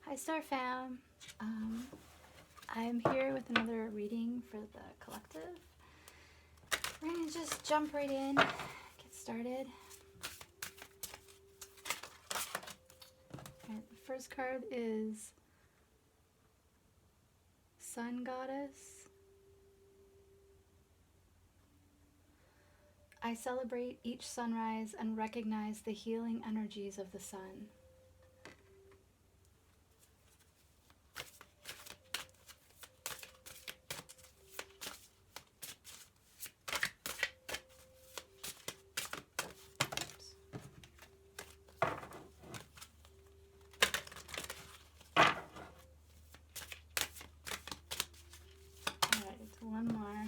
Hi Star Fam. I'm here with another reading for the collective. We're gonna just jump right in, get started. Alright, the first card is Sun Goddess. I celebrate each sunrise and recognize the healing energies of the sun. Alright, it's one more.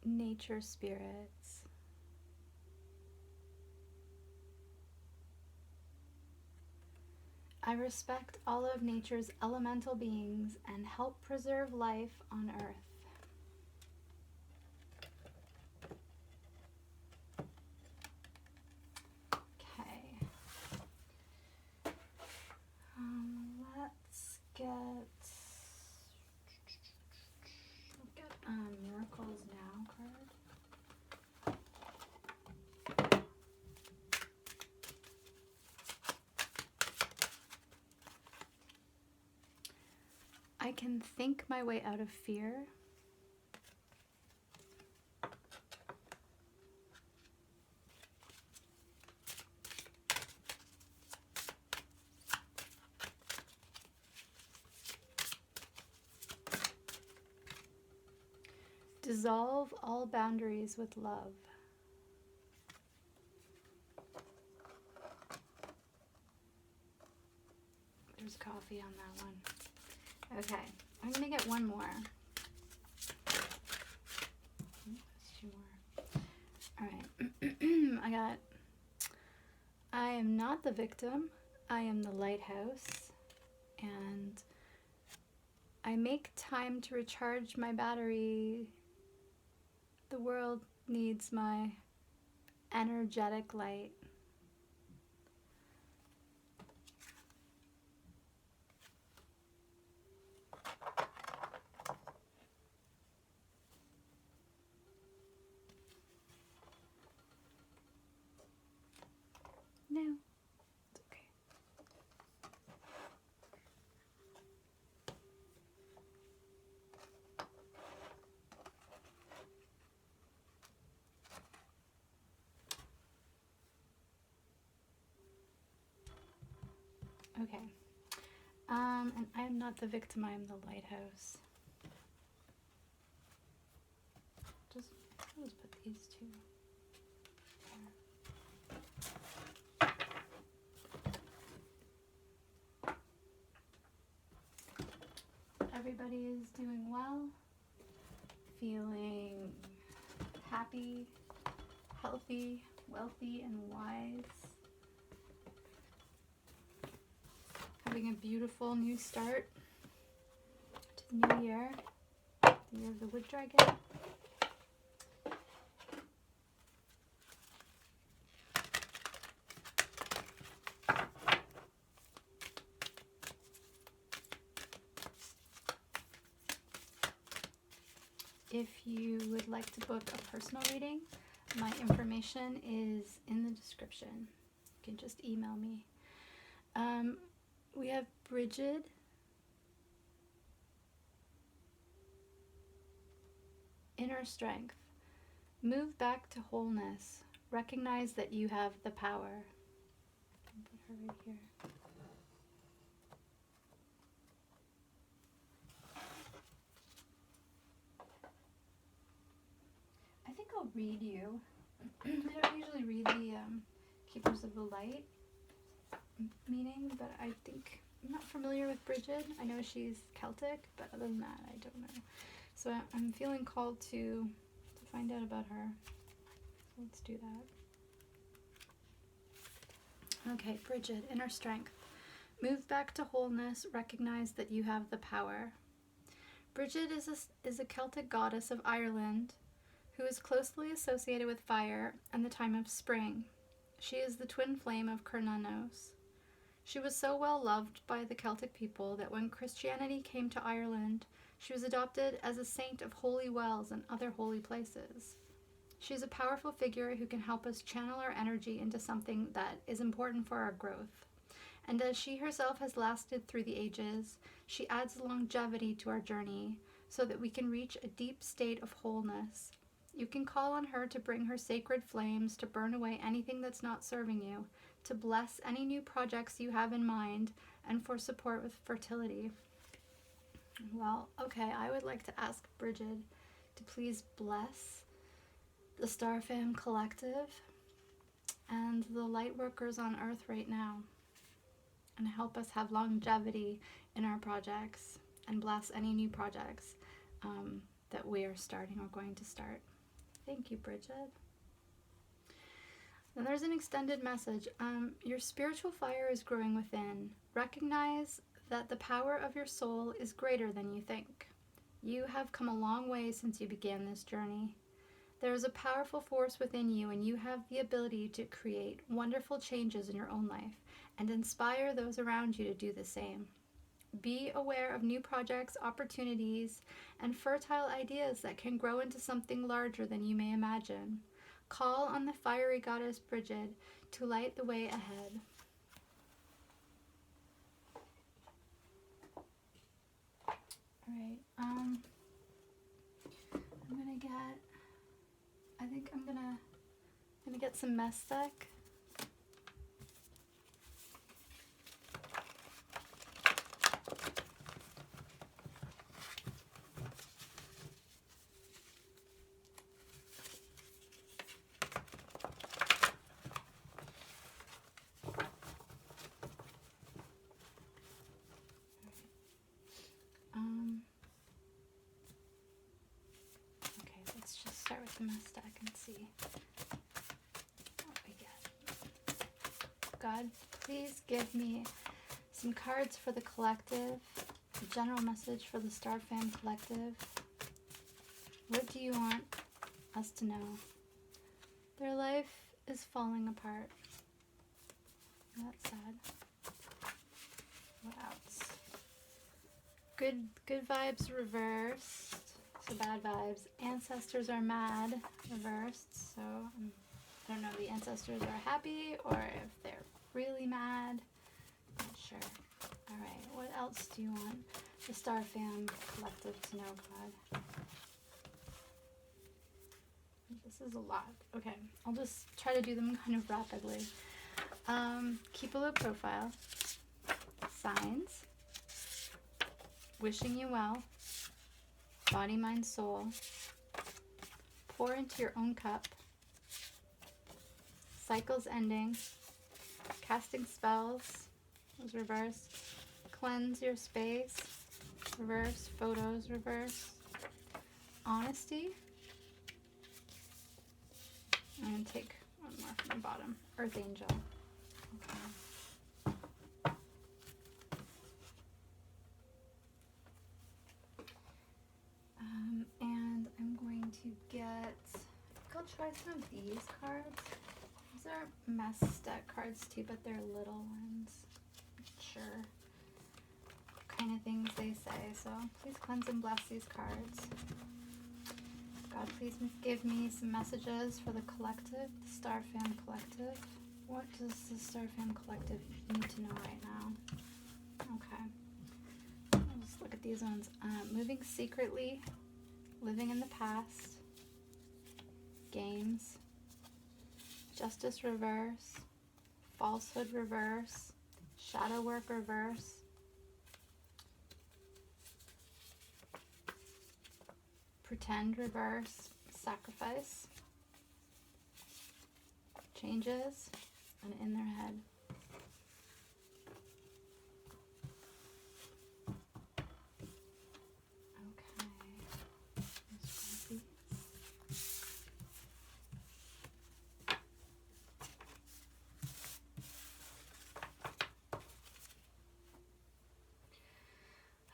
Nature spirits. I respect all of nature's elemental beings and help preserve life on Earth. Okay. Let's get Miracles Now card. I can think my way out of fear. Dissolve all boundaries with love. There's coffee on that one. Okay, I'm gonna get one more. There's two more. Alright, I am not the victim, I am the lighthouse, and I make time to recharge my battery. The world needs my energetic light. No, it's okay. Okay. And I am not the victim, I am the lighthouse. I'll just put these two there. Everybody is doing well, feeling happy, healthy, wealthy, and wise. Having a beautiful new start to the new year, the year of the wood dragon. If you would like to book a personal reading, my information is in the description. You can just email me. We have Bridget. Inner strength. Move back to wholeness. Recognize that you have the power. Put her right here. I think I'll read you. I don't usually read the Keepers of the Light meaning, but I think I'm not familiar with Bridget. I know she's Celtic, but other than that, I don't know. So I'm feeling called to find out about her. So let's do that. Okay, Bridget, inner strength. Move back to wholeness. Recognize that you have the power. Bridget is a Celtic goddess of Ireland who is closely associated with fire and the time of spring. She is the twin flame of Cernunnos. She was so well loved by the Celtic people that when Christianity came to Ireland, she was adopted as a saint of holy wells and other holy places. She is a powerful figure who can help us channel our energy into something that is important for our growth. And as she herself has lasted through the ages, she adds longevity to our journey so that we can reach a deep state of wholeness. You can call on her to bring her sacred flames to burn away anything that's not serving you, to bless any new projects you have in mind, and for support with fertility. Well, okay, I would like to ask Bridget to please bless the Star Fam Collective and the light workers on Earth right now, and help us have longevity in our projects, and bless any new projects that we are starting or going to start. Thank you, Bridget. Then there's an extended message. Your spiritual fire is growing within. Recognize that the power of your soul is greater than you think. You have come a long way since you began this journey. There is a powerful force within you, and you have the ability to create wonderful changes in your own life and inspire those around you to do the same. Be aware of new projects, opportunities, and fertile ideas that can grow into something larger than you may imagine. Call on the fiery goddess Bridget to light the way ahead. Alright, I'm gonna get some Mestek. Okay, let's just start with the Mestek and see what we get. God, please give me some cards for the collective, a general message for the Star Fam Collective. What do you want us to know? Their life is falling apart. That's sad. What else? Good vibes reversed. So bad vibes. Ancestors are mad reversed. So I don't know if the ancestors are happy or if they're really mad. Not sure. Alright, what else do you want the Star Fam Collective to know, God? This is a lot. Okay, I'll just try to do them kind of rapidly. Keep a low profile. Signs. Wishing you well. Body, mind, soul. Pour into your own cup. Cycles ending. Casting spells. Was reversed. Cleanse your space. Reverse. Photos. Reverse. Honesty. I'm going to take one more from the bottom. Earth Angel. Okay. And I'm going to get, I think I'll try some of these cards. These are Mestek cards too, but they're little ones. Not sure what kind of things they say. So please cleanse and bless these cards. God, please give me some messages for the collective, the Star Fam Collective. What does the Star Fam Collective need to know right now? Okay. Let's look at these ones. Moving secretly, living in the past, games, justice reverse, falsehood reverse, shadow work reverse, pretend reverse, sacrifice, changes, and in their head.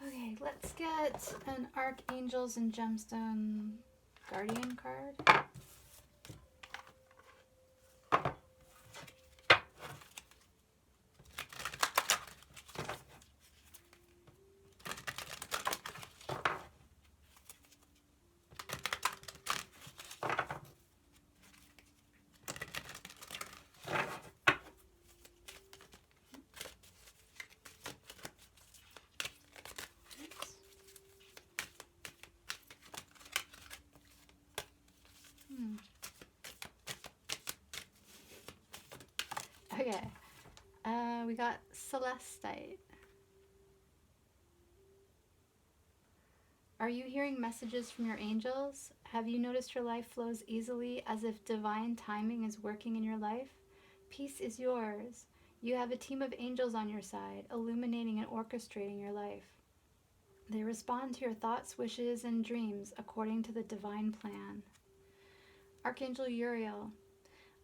Okay, let's get an Archangels and Gemstone Guardian card. Okay. We got Celestite. Are you hearing messages from your angels? Have you noticed your life flows easily as if divine timing is working in your life? Peace is yours. You have a team of angels on your side, illuminating and orchestrating your life. They respond to your thoughts, wishes, and dreams according to the divine plan. Archangel Uriel,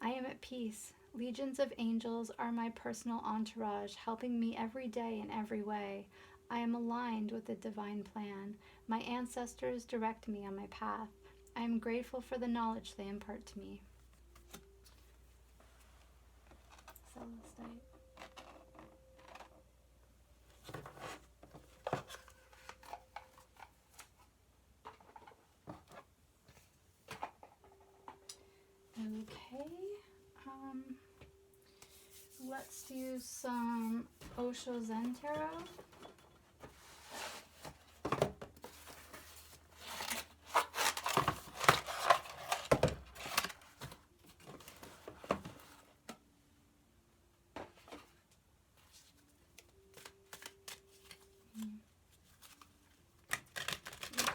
I am at peace. Legions of angels are my personal entourage, helping me every day in every way. I am aligned with the divine plan. My ancestors direct me on my path. I am grateful for the knowledge they impart to me. Celestite. Okay. Let's do some Osho Zen Tarot.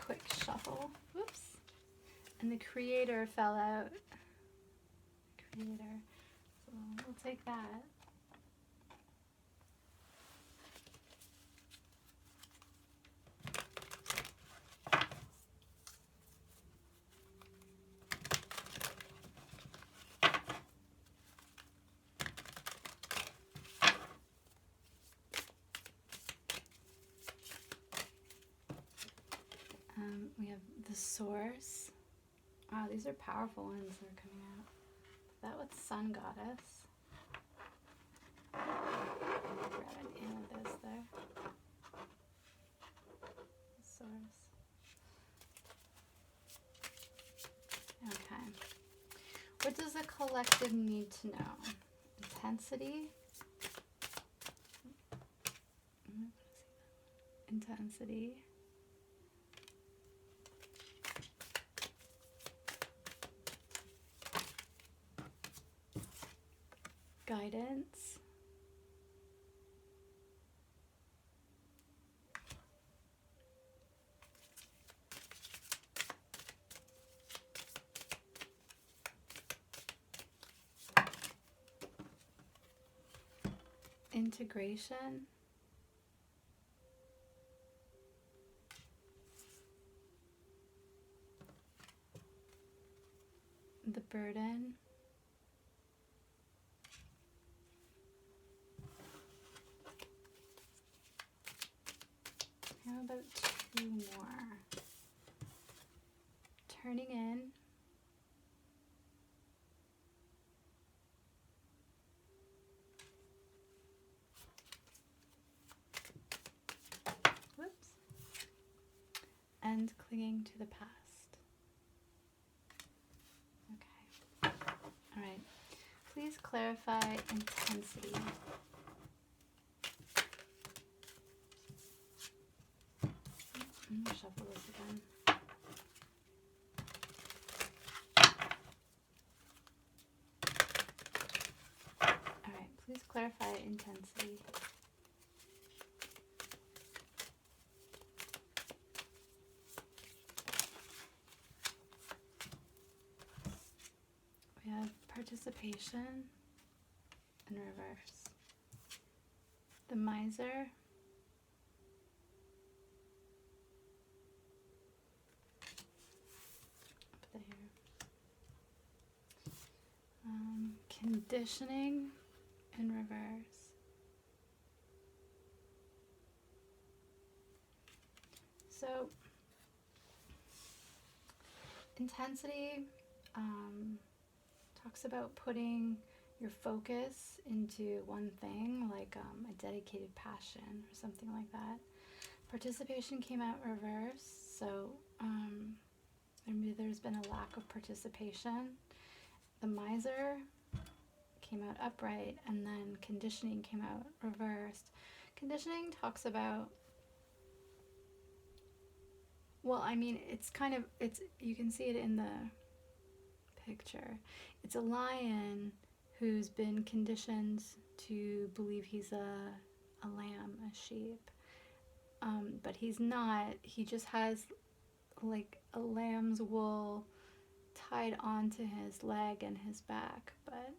Quick shuffle. Whoops. And the Creator fell out. Creator. So we'll take that. We have the Source. Wow, these are powerful ones that are coming out. That with Sun Goddess. Grab an amethyst there. The Source. Okay. What does the collective need to know? Intensity. Intensity. Guidance. Integration. The burden. How about two more? Turning in. Whoops. And clinging to the past. Okay. All right. Please clarify intensity. Shuffle this again. All right. Please clarify intensity. We have participation in reverse. The Miser. Up there. Conditioning in reverse. So, intensity talks about putting your focus into one thing, like a dedicated passion or something like that. Participation came out reverse, so maybe there's been a lack of participation. The Miser came out upright, and then conditioning came out reversed. Conditioning talks about, well, I mean, it's you can see it in the picture. It's a lion who's been conditioned to believe he's a lamb, a sheep. But he's not. He just has like a lamb's wool tied onto his leg and his back. But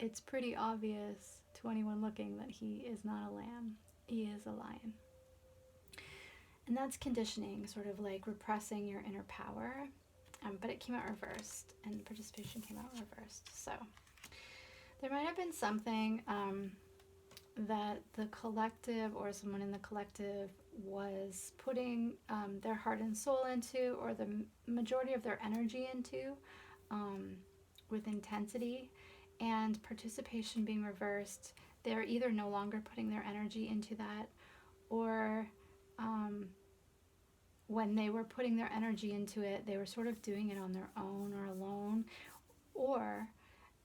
it's pretty obvious to anyone looking that he is not a lamb. He is a lion. And that's conditioning, sort of like repressing your inner power. But it came out reversed, and participation came out reversed. So there might have been something that the collective or someone in the collective was putting their heart and soul into, or the majority of their energy into, with intensity, and participation being reversed. They're either no longer putting their energy into that, or when they were putting their energy into it, they were sort of doing it on their own or alone. Or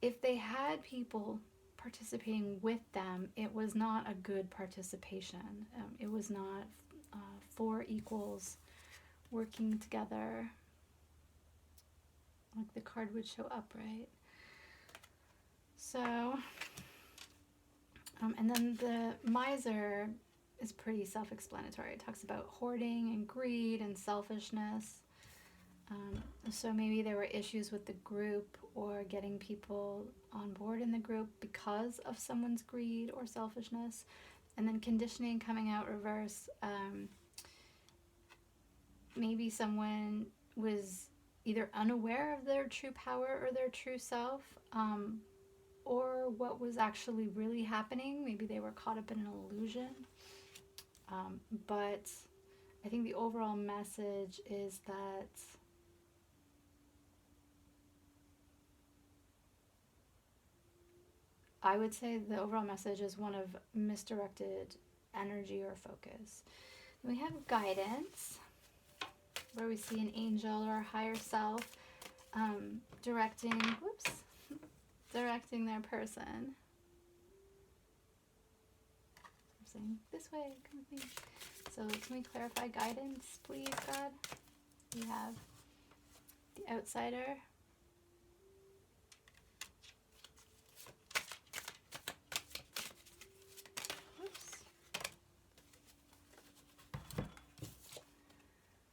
if they had people participating with them, it was not a good participation. It was not four equals working together like the card would show upright. So, and then the miser is pretty self-explanatory. It talks about hoarding and greed and selfishness. So maybe there were issues with the group or getting people on board in the group because of someone's greed or selfishness. And then conditioning coming out reverse. Maybe someone was either unaware of their true power or their true self, or what was actually really happening. Maybe they were caught up in an illusion. But I think the overall message is that I would say the overall message is one of misdirected energy or focus. And we have guidance, where we see an angel or a higher self directing their person. I'm saying, this way, come with me. So can we clarify guidance, please, God? We have the outsider.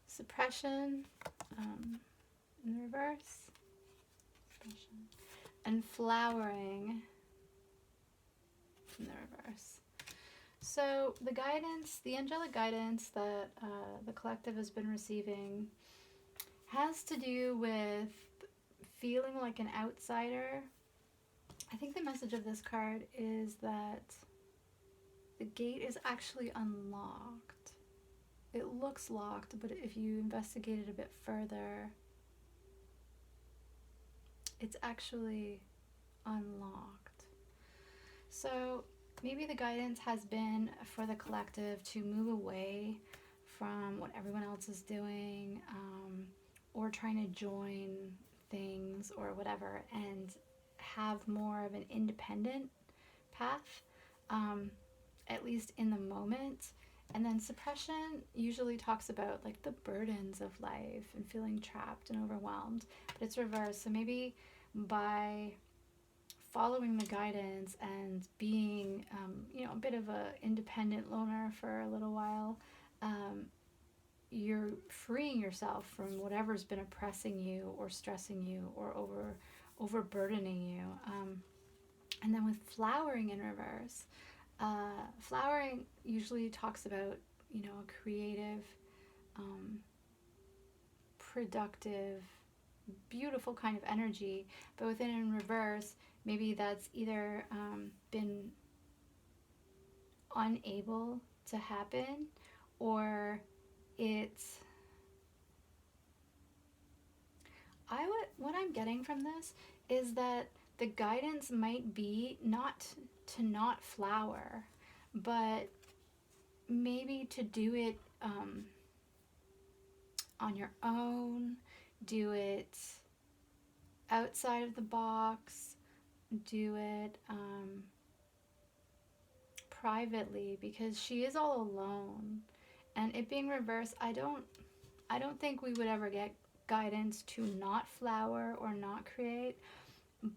Suppression in reverse. Suppression. And flowering in the reverse. So the guidance, the angelic guidance that the collective has been receiving has to do with feeling like an outsider. I think the message of this card is that the gate is actually unlocked. It looks locked, but if you investigate it a bit further, it's actually unlocked. So maybe the guidance has been for the collective to move away from what everyone else is doing, or trying to join things or whatever, and have more of an independent path, at least in the moment. And then suppression usually talks about like the burdens of life and feeling trapped and overwhelmed, but it's reversed. So maybe by following the guidance and being, a bit of a independent loner for a little while, you're freeing yourself from whatever's been oppressing you or stressing you or overburdening you. And then with flowering in reverse, flowering usually talks about, a creative, productive, beautiful kind of energy, but within in reverse, maybe that's either been unable to happen, or it's what I'm getting from this is that the guidance might be not to not flower, but maybe to do it on your own, do it outside of the box, do it privately, because she is all alone. And it being reversed, I don't think we would ever get guidance to not flower or not create,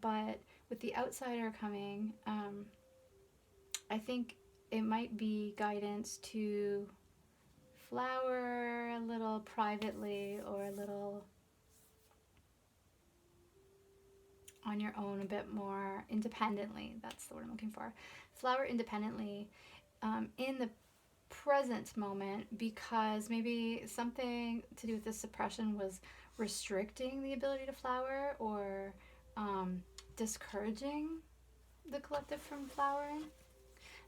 but with the outsider coming, I think it might be guidance to flower a little privately or a little on your own, a bit more independently. That's the word I'm looking for. Flower independently in the present moment, because maybe something to do with this suppression was restricting the ability to flower, or discouraging the collective from flowering.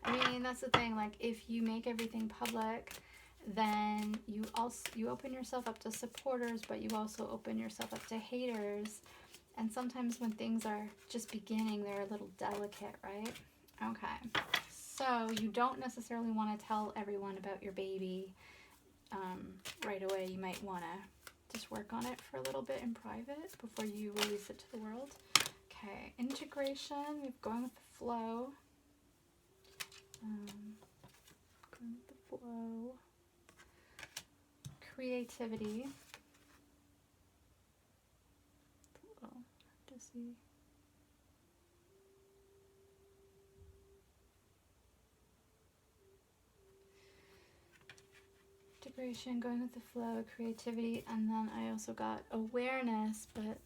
I mean, that's the thing, like if you make everything public, then you open yourself up to supporters, but you also open yourself up to haters. And sometimes when things are just beginning, they're a little delicate, right? Okay. So you don't necessarily want to tell everyone about your baby right away. You might want to just work on it for a little bit in private before you release it to the world. Okay, integration, we're going with the flow. Going with the flow. Creativity. Oh, to see. Integration, going with the flow, creativity, and then I also got awareness, but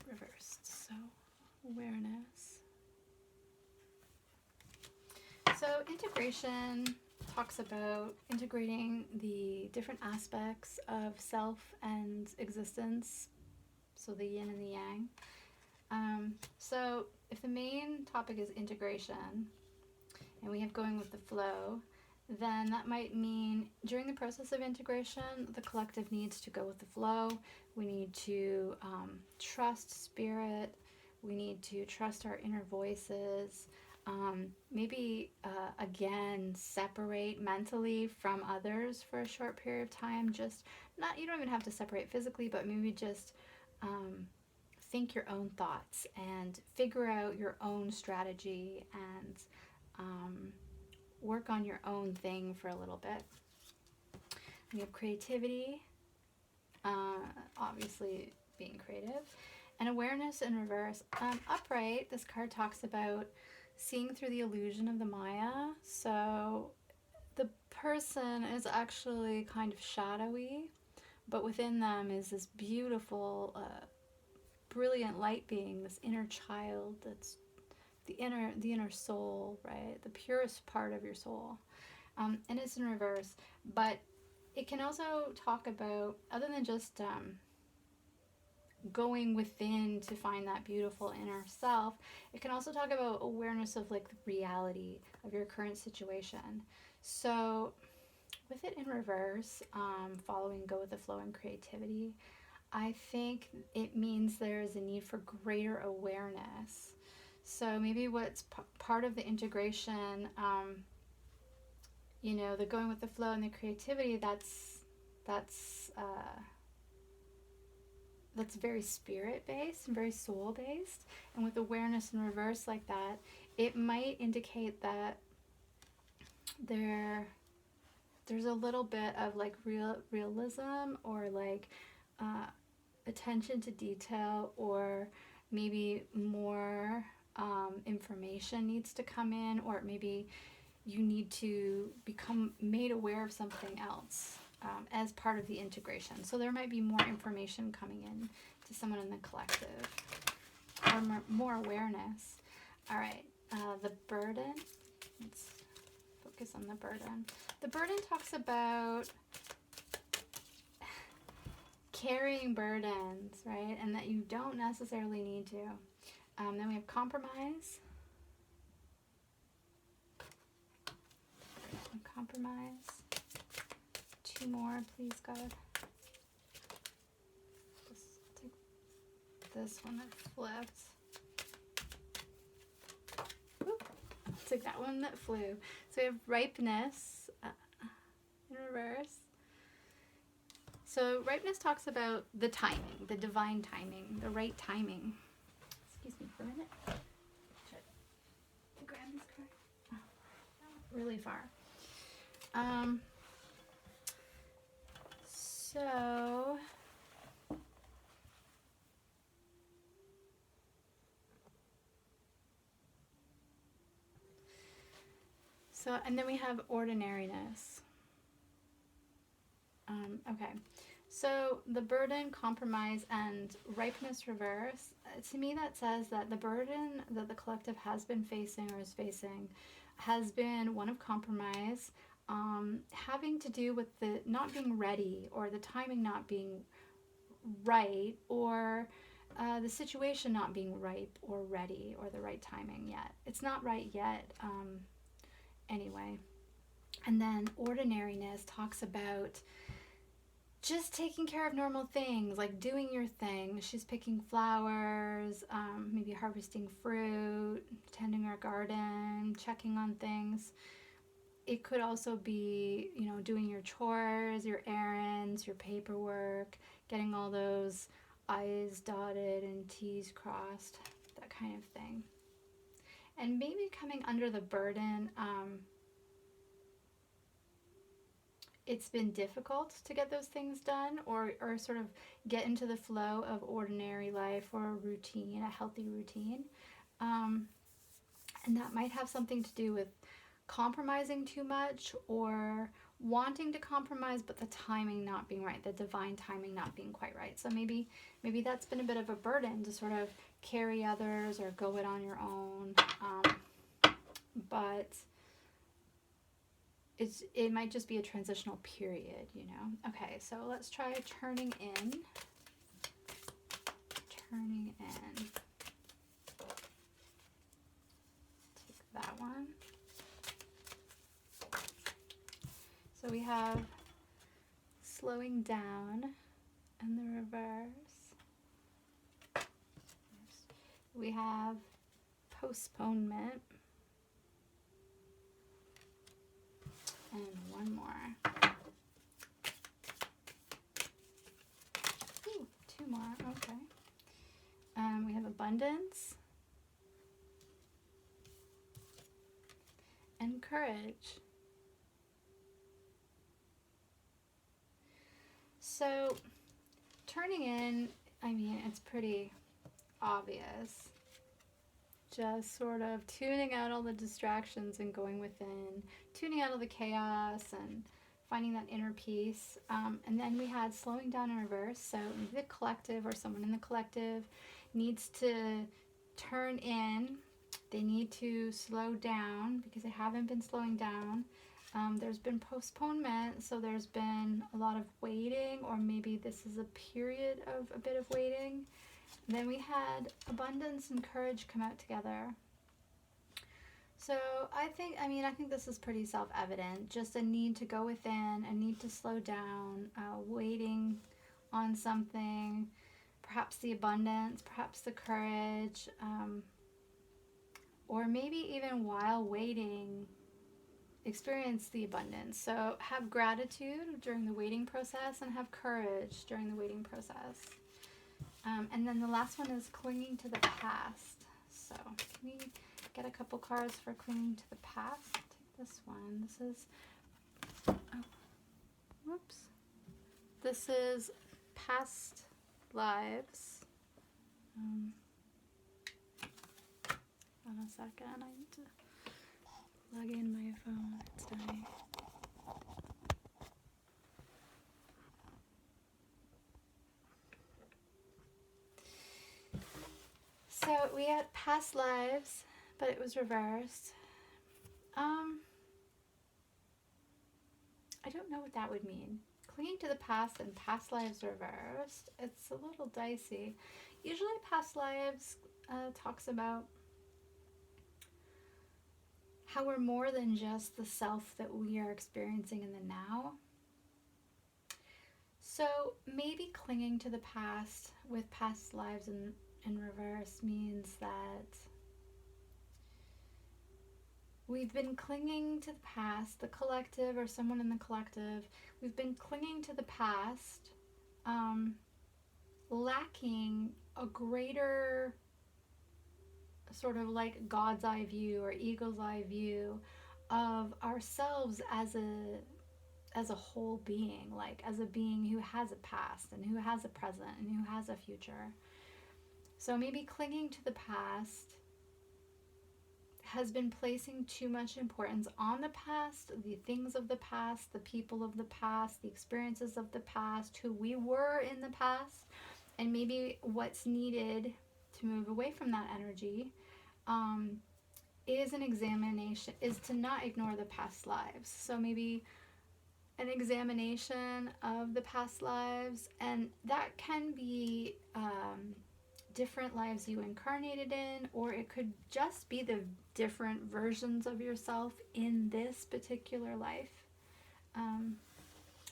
reversed. So, awareness. So, integration talks about integrating the different aspects of self and existence, so the yin and the yang. So, if the main topic is integration, and we have going with the flow, then that might mean during the process of integration, the collective needs to go with the flow. We need to trust spirit. We need to trust our inner voices. Maybe, again, separate mentally from others for a short period of time. Just not, you don't even have to separate physically, but maybe just think your own thoughts and figure out your own strategy and work on your own thing for a little bit. We have creativity, obviously being creative, and awareness in reverse. Upright, this card talks about seeing through the illusion of the Maya. So the person is actually kind of shadowy, but within them is this beautiful, brilliant light being, this inner child that's the inner soul, right? The purest part of your soul. And it's in reverse. But it can also talk about, other than just going within to find that beautiful inner self, it can also talk about awareness of like the reality of your current situation. So with it in reverse, following go with the flow and creativity, I think it means there is a need for greater awareness. So maybe what's part of the integration, the going with the flow and the creativity, that's very spirit-based and very soul-based. And with awareness in reverse like that, it might indicate that there's a little bit of like realism, or like attention to detail, or maybe more information needs to come in, or maybe you need to become made aware of something else as part of the integration. So there might be more information coming in to someone in the collective, or more awareness. All right, the burden. Let's focus on the burden. The burden talks about carrying burdens, right? And that you don't necessarily need to. Then we have compromise. Compromise. 2 more, please, God. Just take this one that flipped. Ooh, I'll take that one that flew. So we have ripeness in reverse. So ripeness talks about the timing, the divine timing, the right timing. Excuse me for a minute. Try to grab this card. Oh, really far. So So, and then we have ordinariness. Okay. So the burden, compromise, and ripeness reverse, to me that says that the burden that the collective has been facing or is facing has been one of compromise, having to do with the not being ready or the timing not being right, or the situation not being ripe or ready or the right timing yet. It's not right yet, anyway. And then ordinariness talks about just taking care of normal things, like doing your thing. She's picking flowers, maybe harvesting fruit, tending her garden, checking on things. It could also be, doing your chores, your errands, your paperwork, getting all those I's dotted and T's crossed, that kind of thing. And maybe coming under the burden, it's been difficult to get those things done, or sort of get into the flow of ordinary life or a routine, a healthy routine. And that might have something to do with compromising too much, or wanting to compromise but the timing not being right, the divine timing not being quite right. So maybe that's been a bit of a burden to sort of carry others or go it on your own. But it might just be a transitional period, Okay, so let's try turning in. Turning in. Take that one. So we have slowing down and the reverse. We have postponement. And one more. Ooh, two more, okay. We have abundance and courage. So, turning in, it's pretty obvious. Just sort of tuning out all the distractions and going within, tuning out all the chaos and finding that inner peace. And then we had slowing down in reverse. So the collective or someone in the collective needs to turn in. They need to slow down because they haven't been slowing down. There's been postponement, so there's been a lot of waiting, or maybe this is a period of a bit of waiting. Then we had abundance and courage come out together. So I think this is pretty self-evident. Just a need to go within, a need to slow down, waiting on something, perhaps the abundance, perhaps the courage, or maybe even while waiting, experience the abundance. So have gratitude during the waiting process and have courage during the waiting process. And then the last one is clinging to the past. So can we get a couple cards for clinging to the past? Take this one. This is past lives. Hold on a second. I need to plug in my phone. It's dying. So we had past lives, but it was reversed. I don't know what that would mean. Clinging to the past and past lives reversed. It's a little dicey. Usually past lives talks about how we're more than just the self that we are experiencing in the now. So maybe clinging to the past with past lives in reverse means that we've been clinging to the past, the collective or someone in the collective, we've been clinging to the past, lacking a greater sort of like God's eye view or eagle's eye view of ourselves as a whole being, like as a being who has a past and who has a present and who has a future. So maybe clinging to the past has been placing too much importance on the past, the things of the past, the people of the past, the experiences of the past, who we were in the past, and maybe what's needed to move away from that energy is an examination, is to not ignore the past lives. So maybe an examination of the past lives, and that can be different lives you incarnated in, or it could just be the different versions of yourself in this particular life,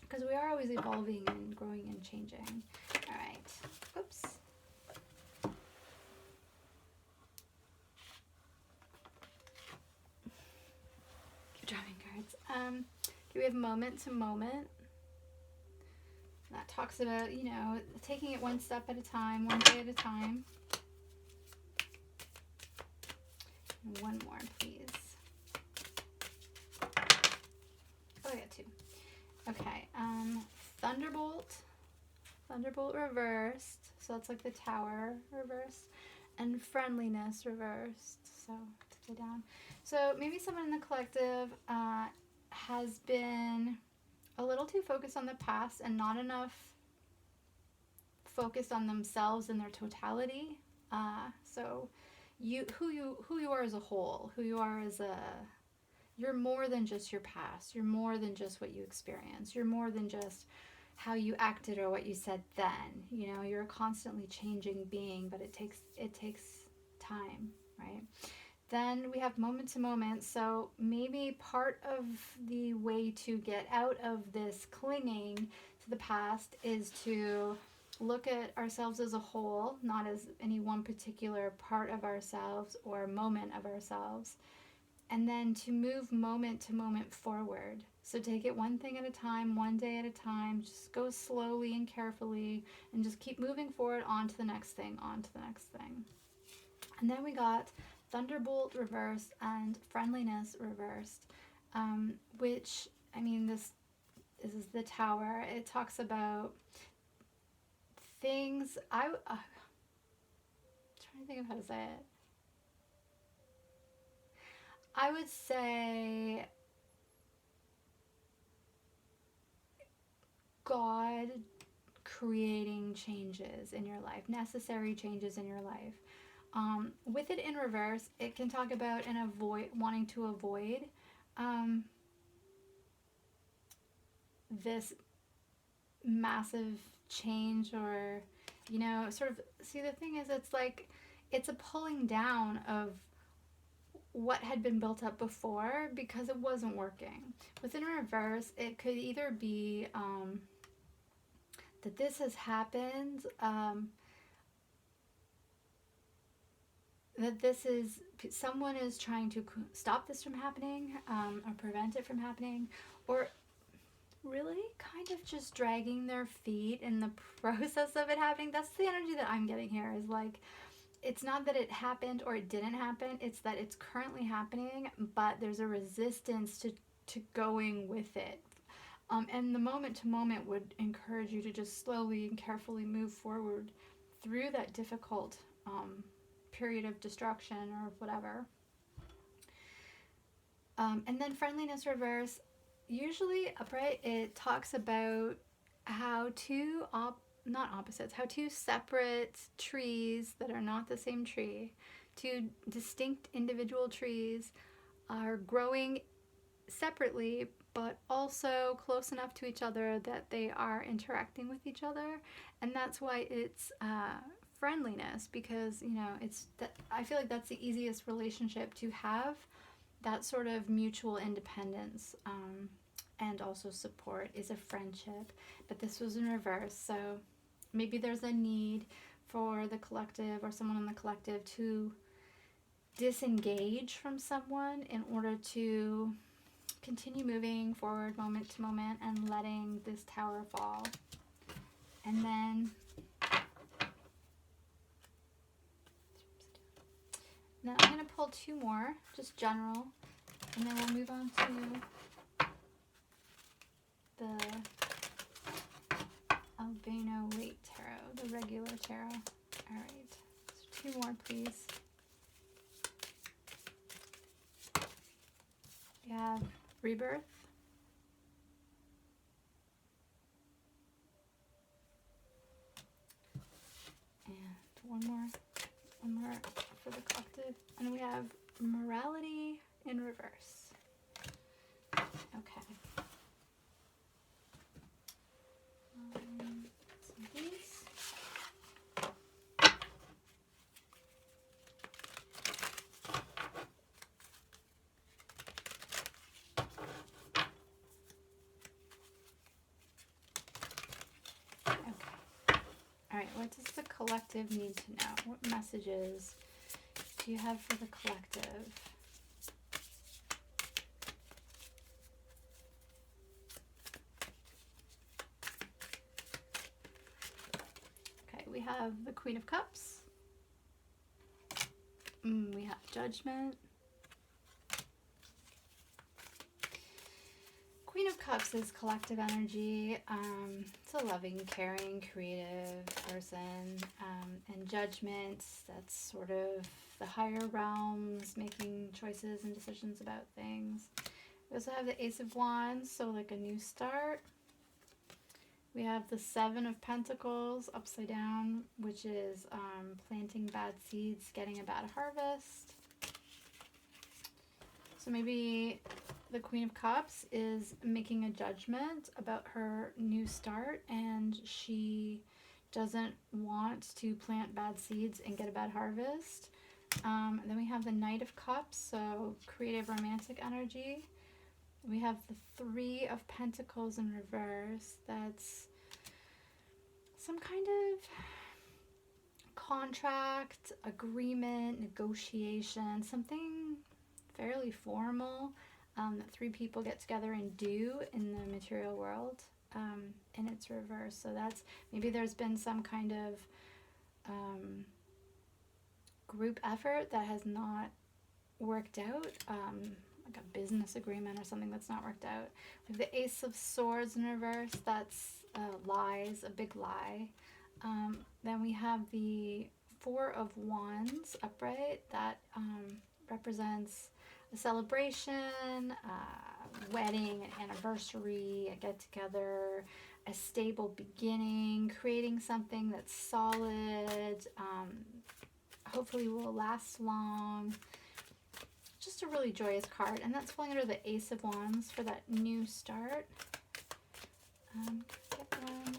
because we are always evolving and growing and changing. All right, oops. Keep drawing cards. Okay, we have moment to moment. That talks about, you know, taking it one step at a time, one day at a time. And one more, please. Oh, I got two. Okay, Thunderbolt. Thunderbolt reversed. So that's like the Tower reversed. And Friendliness reversed. So, upside down. So maybe someone in the collective has been a little too focused on the past and not enough focused on themselves in their totality. So who you are as a whole, who you are as you're more than just your past. You're more than just what you experienced. You're more than just how you acted or what you said then. You know, you're a constantly changing being, but it takes time, right? Then we have moment to moment. So maybe part of the way to get out of this clinging to the past is to look at ourselves as a whole, not as any one particular part of ourselves or moment of ourselves. And then to move moment to moment forward. So take it one thing at a time, one day at a time. Just go slowly and carefully and just keep moving forward on to the next thing, on to the next thing. And then we got Thunderbolt reversed and Friendliness reversed, which, I mean, this is the Tower. It talks about things, I'm trying to think of how to say it. I would say God creating changes in your life, necessary changes in your life. With it in reverse, it can talk about wanting to avoid this massive change, or, you know, sort of, see, the thing is, it's like, it's a pulling down of what had been built up before because it wasn't working. Within reverse, it could either be that this has happened, that this is, someone is trying to stop this from happening, or prevent it from happening, or really kind of just dragging their feet in the process of it happening. That's the energy that I'm getting here, is like, it's not that it happened or it didn't happen, it's that it's currently happening, but there's a resistance to going with it. And the moment to moment would encourage you to just slowly and carefully move forward through that difficult period of destruction or whatever. And then Friendliness reverse, usually upright, it talks about how two how two separate trees that are not the same tree, two distinct individual trees, are growing separately but also close enough to each other that they are interacting with each other. And that's why it's friendliness, because, you know, it's that, I feel like that's the easiest relationship to have, that sort of mutual independence and also support, is a friendship. But this was in reverse, so maybe there's a need for the collective or someone in the collective to disengage from someone in order to continue moving forward moment to moment and letting this Tower fall. And then now I'm going to pull two more, just general, and then we'll move on to the Albano Late Tarot, the regular tarot. Alright, so two more, please. rebirth. And one more for the collective. And we have morality in reverse. Okay. Some of these. All right, what does the collective need to know? What messages do you have for the collective? Okay, we have the Queen of Cups. We have Judgment. Queen of Cups is collective energy. It's a loving, caring, creative person. And Judgment, that's sort of the higher realms, making choices and decisions about things. We also have the Ace of Wands, so like a new start. We have the Seven of Pentacles upside down, which is planting bad seeds, getting a bad harvest. So maybe the Queen of Cups is making a judgment about her new start, and she doesn't want to plant bad seeds and get a bad harvest. Then we have the Knight of Cups, so creative romantic energy. We have the Three of Pentacles in reverse. That's some kind of contract, agreement, negotiation, something fairly formal that three people get together and do in the material world, and it's reverse. So that's, maybe there's been some kind of group effort that has not worked out, like a business agreement or something that's not worked out. Like the Ace of Swords in reverse, that's lies, a big lie. Then we have the Four of Wands upright, that represents a celebration, a wedding, an anniversary, a get-together, a stable beginning, creating something that's solid, hopefully will last long. Just a really joyous card, and that's falling under the Ace of Wands for that new start. Get one.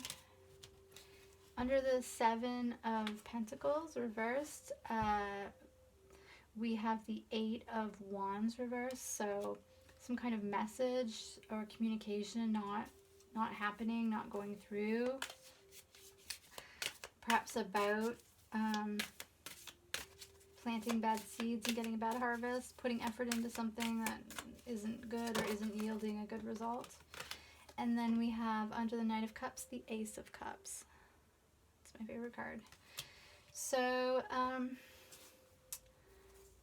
Under the Seven of Pentacles reversed, we have the Eight of Wands reversed, so some kind of message or communication not happening, not going through. Perhaps about planting bad seeds and getting a bad harvest, putting effort into something that isn't good or isn't yielding a good result. And then we have under the Knight of Cups, the Ace of Cups. It's my favorite card. So,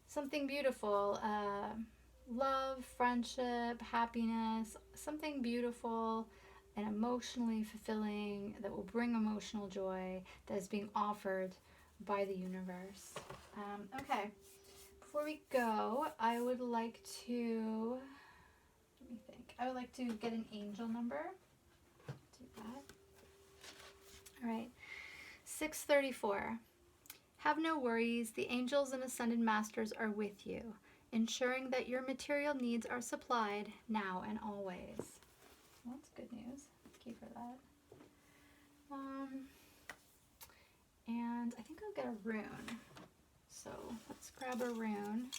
something beautiful, love, friendship, happiness, something beautiful and emotionally fulfilling that will bring emotional joy that is being offered by the universe. Okay, before we go, I would like to, let me think, I would like to get an angel number. Do that. All right, 634. Have no worries, the angels and ascended masters are with you, ensuring that your material needs are supplied now and always. Well, that's good news. Thank you for that. And I think I'll get a rune. So let's grab a rune.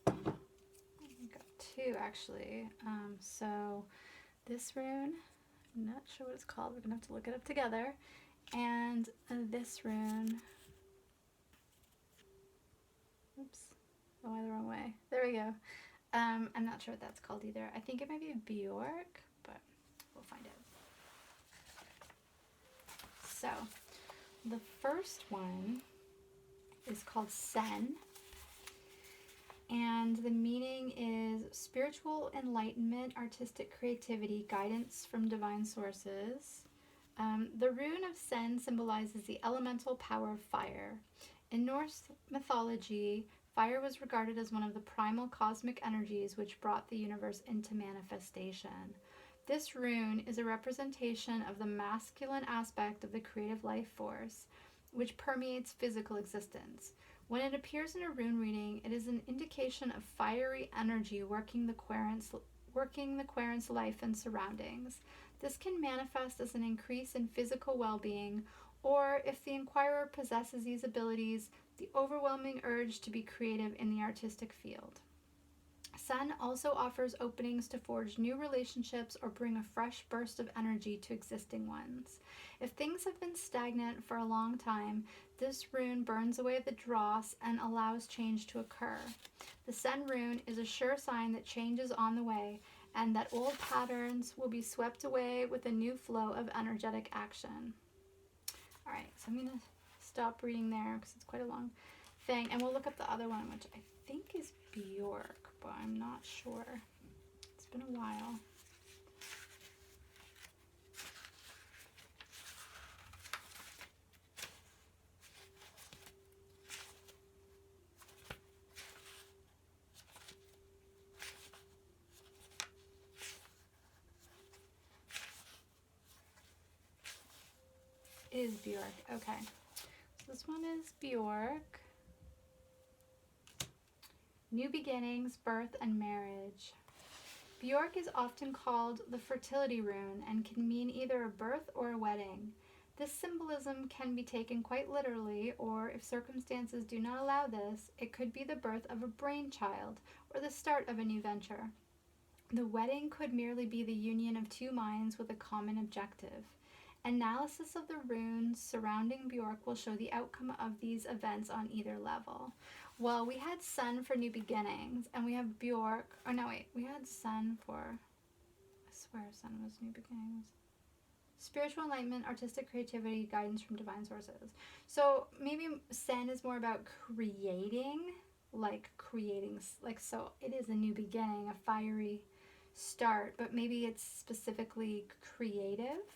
I got two actually. So this rune, I'm not sure what it's called. We're gonna have to look it up together. And this rune. Oops, I went the wrong way. There we go. I'm not sure what that's called either. I think it might be Bjork, but we'll find out. So, the first one is called Sen, and the meaning is spiritual enlightenment, artistic creativity, guidance from divine sources. The rune of Sen symbolizes the elemental power of fire. In Norse mythology, fire was regarded as one of the primal cosmic energies which brought the universe into manifestation. This rune is a representation of the masculine aspect of the creative life force, which permeates physical existence. When it appears in a rune reading, it is an indication of fiery energy working the querent's life and surroundings. This can manifest as an increase in physical well-being, or if the inquirer possesses these abilities, the overwhelming urge to be creative in the artistic field. Sun also offers openings to forge new relationships or bring a fresh burst of energy to existing ones. If things have been stagnant for a long time, this rune burns away the dross and allows change to occur. The Sun rune is a sure sign that change is on the way and that old patterns will be swept away with a new flow of energetic action. All right, so I'm going to stop reading there because it's quite a long thing, and we'll look up the other one, which I think is Bjork, but I'm not sure. It's been a while. Is Bjork. Okay. So this one is Bjork. New beginnings, birth, and marriage. Bjork is often called the fertility rune and can mean either a birth or a wedding. This symbolism can be taken quite literally, or if circumstances do not allow this, it could be the birth of a brainchild or the start of a new venture. The wedding could merely be the union of two minds with a common objective. Analysis of the runes surrounding Bjork will show the outcome of these events on either level. Well, we had Sun for new beginnings, and we have Bjork. Oh, no, wait. We had Sun for... I swear Sun was new beginnings. Spiritual enlightenment, artistic creativity, guidance from divine sources. So maybe Sen is more about creating, so it is a new beginning, a fiery start, but maybe it's specifically creative.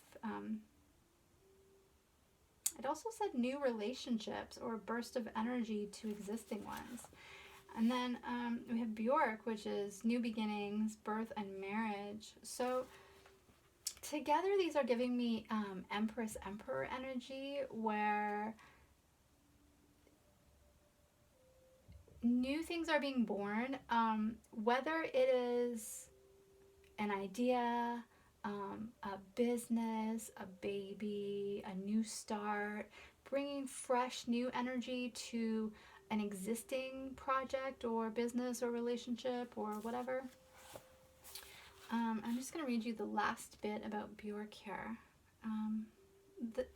It also said new relationships or a burst of energy to existing ones. And then we have Bjork, which is new beginnings, birth, and marriage. So together these are giving me Empress Emperor energy, where new things are being born, whether it is an idea, a business, a baby, a new start, bringing fresh new energy to an existing project or business or relationship or whatever. I'm just going to read you the last bit about Bjork here.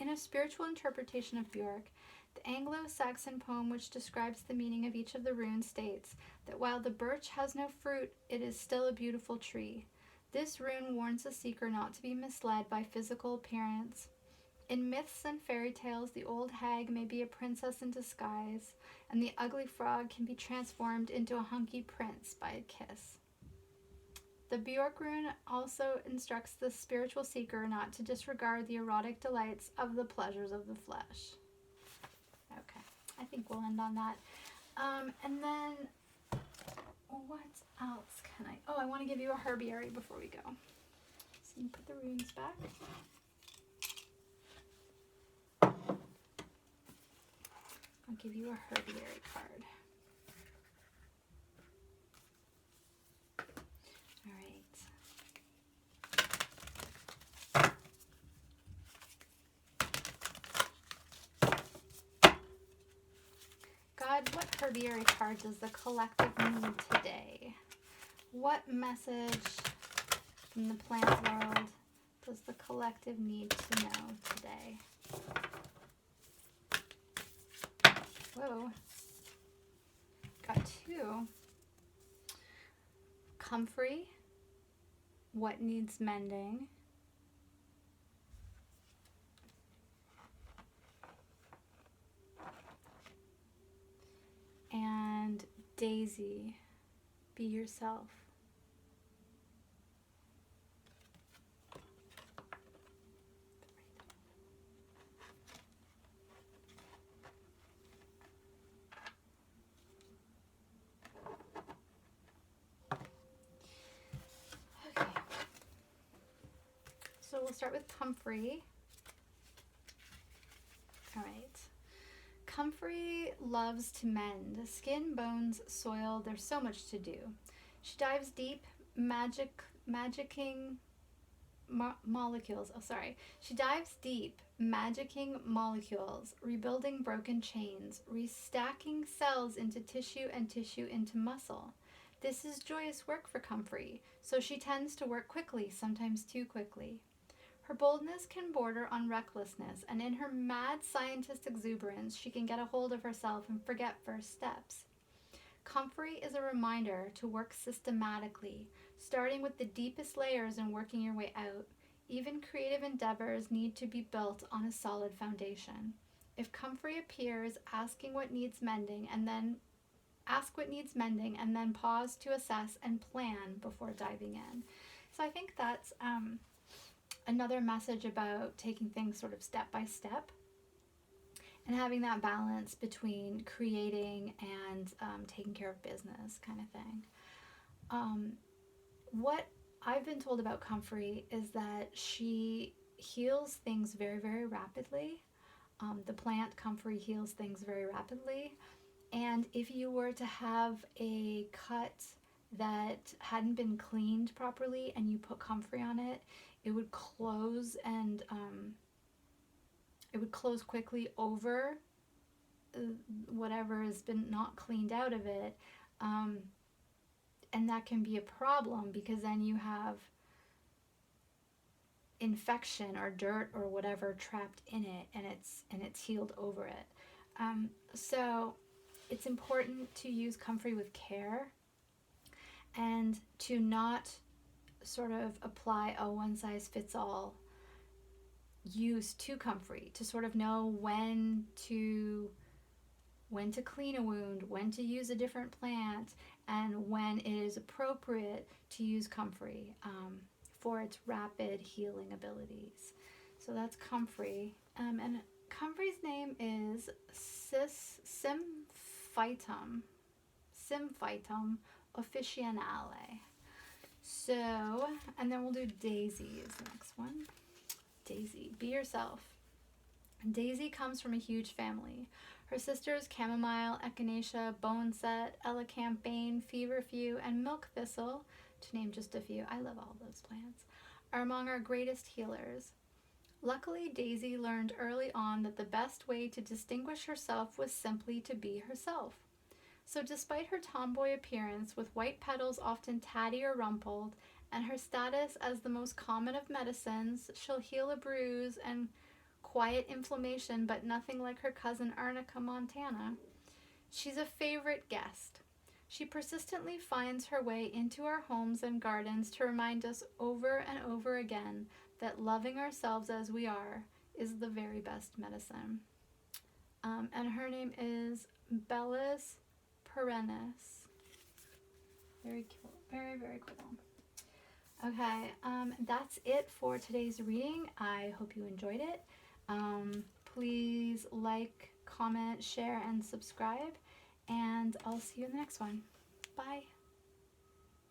In a spiritual interpretation of Bjork, the Anglo-Saxon poem which describes the meaning of each of the runes states that while the birch has no fruit, it is still a beautiful tree. This rune warns the seeker not to be misled by physical appearance. In myths and fairy tales, the old hag may be a princess in disguise, and the ugly frog can be transformed into a hunky prince by a kiss. The Bjork rune also instructs the spiritual seeker not to disregard the erotic delights of the pleasures of the flesh. Okay, I think we'll end on that. And then, what else can I... Oh, I want to give you a herbiary before we go. So you put the runes back. I'll give you a herbiary card. All right. God, what herbiary card does the collective need today? What message from the plant world does the collective need to know today? Whoa. Got two. Comfrey. What needs mending? And Daisy. Be yourself. we'll start with Comfrey. All right. Comfrey loves to mend. Skin, bones, soil, there's so much to do. She dives deep, magicking molecules. Oh, sorry. She dives deep, magicking molecules, rebuilding broken chains, restacking cells into tissue and tissue into muscle. This is joyous work for Comfrey, so she tends to work quickly, sometimes too quickly. Her boldness can border on recklessness, and in her mad scientist exuberance, she can get a hold of herself and forget first steps. Comfrey is a reminder to work systematically, starting with the deepest layers and working your way out. Even creative endeavors need to be built on a solid foundation. If Comfrey appears asking what needs mending and then pause to assess and plan before diving in. So I think that's another message about taking things sort of step by step and having that balance between creating and taking care of business kind of thing. What I've been told about Comfrey is that she heals things very, very rapidly. The plant Comfrey heals things very rapidly. And if you were to have a cut that hadn't been cleaned properly and you put Comfrey on it, it would close and it would close quickly over whatever has been not cleaned out of it. And that can be a problem because then you have infection or dirt or whatever trapped in it, and it's healed over it. So it's important to use Comfrey with care and to not sort of apply a one-size-fits-all use to Comfrey, to sort of know when to clean a wound, when to use a different plant, and when it is appropriate to use Comfrey for its rapid healing abilities. So that's Comfrey. And Comfrey's name is Symphytum officinale. So, and then we'll do Daisy is the next one. Daisy, be yourself. Daisy comes from a huge family. Her sisters Chamomile, Echinacea, Boneset, Elecampane, Feverfew, and Milk Thistle, to name just a few, I love all those plants, are among our greatest healers. Luckily, Daisy learned early on that the best way to distinguish herself was simply to be herself. So despite her tomboy appearance, with white petals often tatty or rumpled, and her status as the most common of medicines, she'll heal a bruise and quiet inflammation, but nothing like her cousin Arnica Montana. She's a favorite guest. She persistently finds her way into our homes and gardens to remind us over and over again that loving ourselves as we are is the very best medicine. And her name is Bellis perennis. Very cool. Very, very cool. Okay, that's it for today's reading. I hope you enjoyed it. Please like, comment, share, and subscribe, and I'll see you in the next one. Bye.